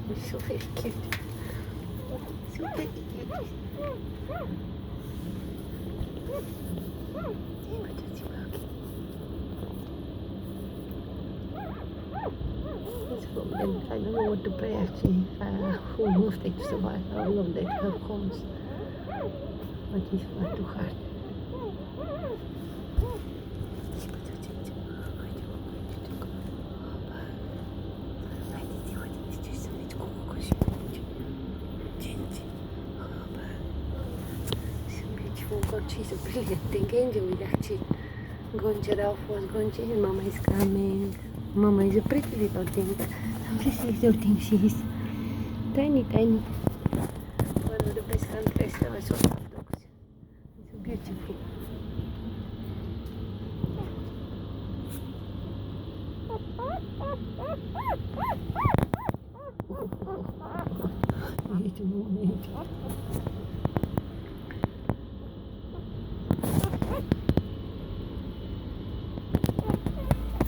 So very cute. So very cute. I don't know what to pray actually. Who knows that survive? How long that help comes. But it's far too hard. God, she's a brilliant thing. Angel will actually go and get off was going to and Mama is coming. Mama is a pretty little thing. A pretty little thing she is. Tiny, tiny. One of the best countries ever saw dogs. So beautiful. Wait a moment.